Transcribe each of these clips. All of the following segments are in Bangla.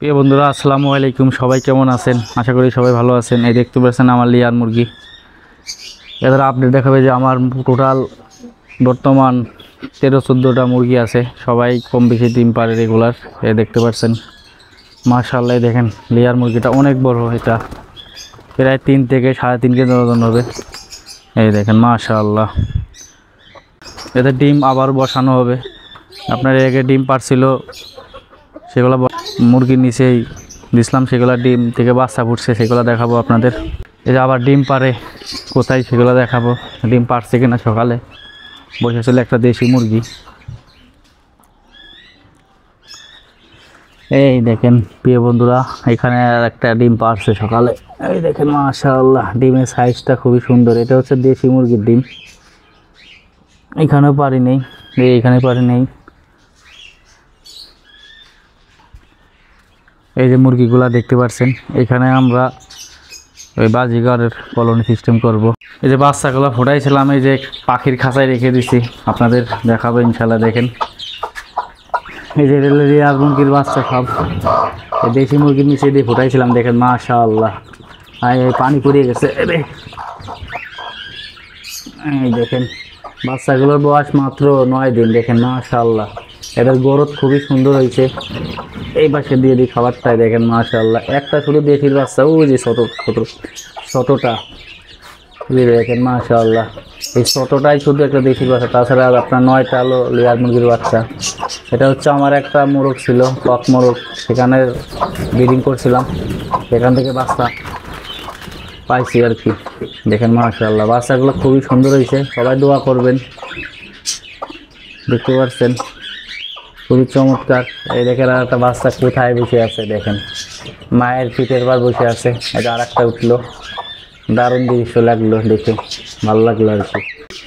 প্রিয় বন্ধুরা, আসসালামু আলাইকুম। সবাই কেমন আছেন? আশা করি সবাই ভালো আছেন। এই দেখতে পাচ্ছেন আমার লেয়ার মুরগি। এদের আপডেট দেখাবে যে আমার টোটাল বর্তমান 13-14টা মুরগি আছে। সবাই কম বেশি ডিম পারে রেগুলার। এই দেখতে পাচ্ছেন মাশাআল্লাহ। দেখেন লেয়ার মুরগিটা অনেক বড়, এটা প্রায় 3 থেকে 3.5 কেজি ওজন হবে। এই দেখেন মাশাআল্লাহ। এদের ডিম আবার বসানো হবে। আপনার এর ডিম পারছিল, সেগুলো মুরগির নিচেই দিছিলাম, সেগুলো ডিম থেকে বাচ্চা ফুটছে, সেগুলো দেখাবো আপনাদের। এই যে আবার ডিম পারে কোথায় সেগুলো দেখাবো। ডিম পারছে কিনা সকালে বসেছিল একটা দেশি মুরগি। এই দেখেন প্রিয় বন্ধুরা, এখানে আর একটা ডিম পারছে সকালে। এই দেখেন মাশাআল্লাহ, ডিমের সাইজটা খুবই সুন্দর। এটা হচ্ছে দেশি মুরগির ডিম। এখানেও পারি নেই, এইখানে পারি নেই। এই যে মুরগিগুলা দেখতে পাচ্ছেন, এখানে আমরা ওই বাজিগারের কলোনি সিস্টেম করব। এই যে বাচ্চাগুলো ফোটাইছিলাম, এই যে পাখির খাঁচায় রেখে দিছি, আপনাদের দেখাবো ইনশাল্লাহ। দেখেন এই যে রেলেরিয়া মুরগির বাচ্চা সব এই দেশি মুরগির নিচে দিয়ে ফোটাইছিলাম। দেখেন মাশাআল্লাহ, এই পানি পড়িয়ে গেছে। এই দেখেন বাচ্চাগুলোর বয়স মাত্র 9 দিন। দেখেন মাশাআল্লাহ, এদের গ্রোথ খুবই সুন্দর হয়েছে। এই পাশে দিয়ে দিই খাবারটাই। দেখেন মাশাআল্লাহ, একটা শুধু দেশির বাচ্চা, ওই যে ছোটটা দেখেন মাশাআল্লাহ। এই ছোটটাই শুধু একটা দেশির বাচ্চা, তাছাড়া আপনার 9টা হলো লেয়ার মুরগির বাচ্চা। এটা হচ্ছে আমার একটা মোরগ ছিল, কক মোরগ, সেখানে ব্রিডিং করছিলাম, সেখান থেকে বাচ্চা পাইছি আর কি। দেখেন মাশাআল্লাহ, বাচ্চাগুলো খুবই সুন্দর হয়েছে। সবাই দোয়া করবেন। দেখতে পাচ্ছেন খুবই চমৎকার। এই দেখেন আর একটা বাচ্চা কোথায় বসে আছে, দেখেন মায়ের পিঠের বার বসে আছে। এটা আর একটা উঠলো, দারুণ দৃশ্য লাগলো, দেখে ভালো লাগলো আর কি।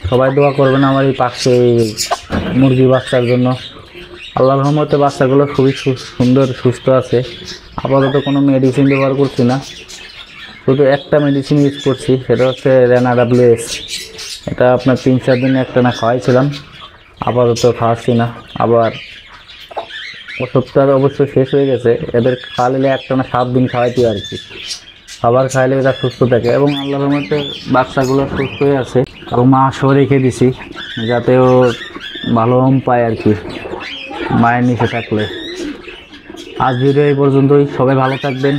সবাই দোয়া করবেন আমার এই পাশে মুরগি বাচ্চার জন্য। আল্লাহর রহমতে বাচ্চাগুলো খুবই সুন্দর সুস্থ আছে। আপাতত কোনো মেডিসিন ব্যবহার করছি না, শুধু একটা মেডিসিন ইউজ করছি, সেটা হচ্ছে রেনা WS। এটা আপনার 3-4 দিনে একটা না খাওয়াইছিলাম, আপাতত খাওয়াচ্ছি না। আবার ওষুধটা অবশ্য শেষ হয়ে গেছে। এদের খাওয়ালে একটা না 7 দিন খাওয়াইতে আর কি। খাবার খাইলে এরা সুস্থ থাকে এবং আল্লাহর রহমতে বাচ্চাগুলো সুস্থ হয়ে আছে। এবং মাছও রেখে দিছি যাতে ও ভালো পায় আর কি, মায়ের নিচে থাকলে। আজ ভিডিও এই পর্যন্তই। সবাই ভালো থাকবেন,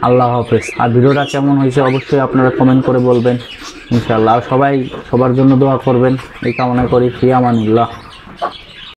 আল্লাহ হাফেজ। আর ভিডিওটা কেমন হয়েছে অবশ্যই আপনারা কমেন্ট করে বলবেন ইনশাআল্লাহ। সবাই সবার জন্য দোয়া করবেন, এই কামনা করি। ফি আমানিল্লাহ।